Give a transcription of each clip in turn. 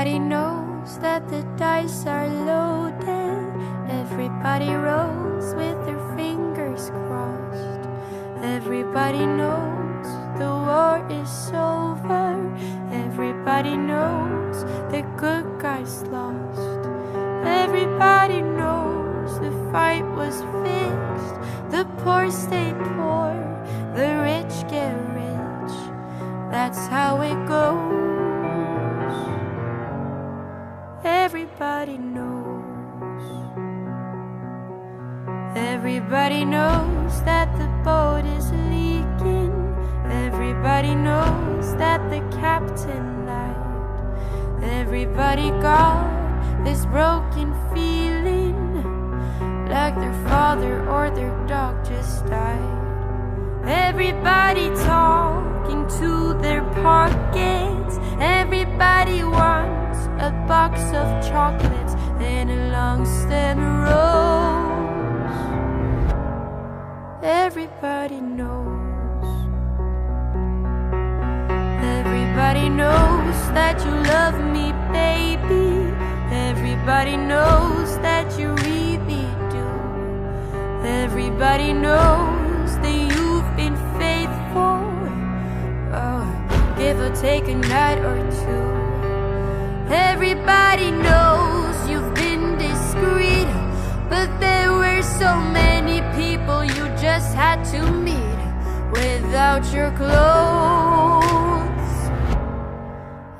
Everybody knows that the dice are loaded. Everybody rolls with their fingers crossed. Everybody knows the war is over. Everybody knows the good guys lost. Everybody knows the fight was fixed. The poor stay poor, the rich get rich. That's how it goes. Everybody knows. Everybody knows that the boat is leaking. Everybody knows that the captain lied. Everybody got this broken feeling, like their father or their dog just died. Everybody talking to their pockets. Everybody wants a box of chocolates and a long stem rose. Everybody knows. Everybody knows that you love me, baby. Everybody knows that you really do. Everybody knows that you've been faithful. Oh, give or take a night or two. Everybody knows you've been discreet, but there were so many people you just had to meet without your clothes.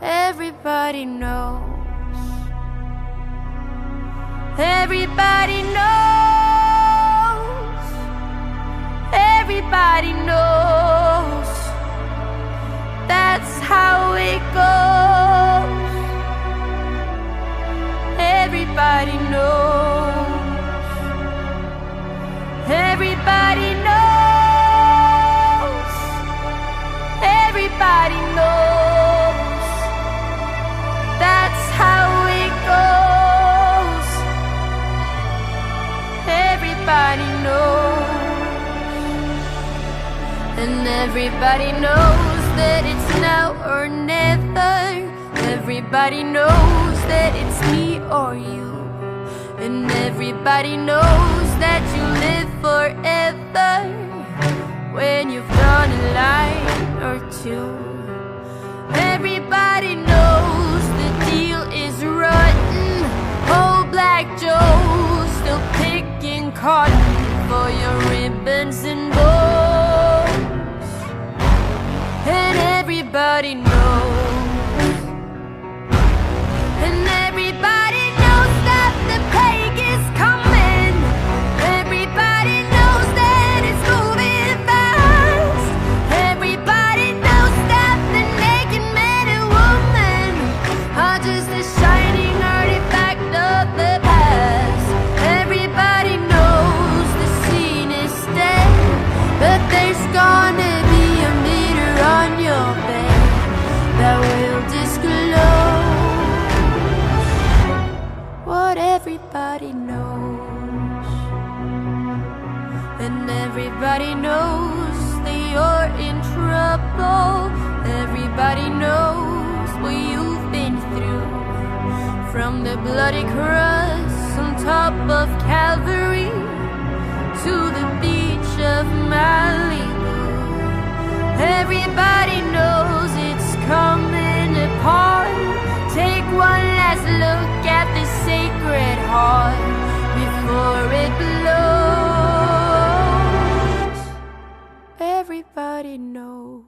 Everybody knows. Everybody knows. Everybody knows. That's how it goes. Everybody knows. Everybody knows. Everybody knows. That's how it goes. Everybody knows. And everybody knows that it's now or never. Everybody knows that it's me or you. And everybody knows that you live forever when you've drawn a line or two. Everybody knows the deal is rotten. Old Black Joe still picking cotton for your ribbons and bows. And everybody knows. And everybody knows that the plague is coming. Everybody knows that it's moving fast. Everybody knows that the naked man and woman are just a shining artifact of the past. Everybody knows the scene is dead, but there's gonna be a meter on your bed that will disclose what everybody knows. And everybody knows that you're in trouble. Everybody knows what you've been through, from the bloody cross on top of Calvary to the beach of Malibu. Everybody knows it's coming apart. Take one last look at the sacred heart before it blows. Everybody knows.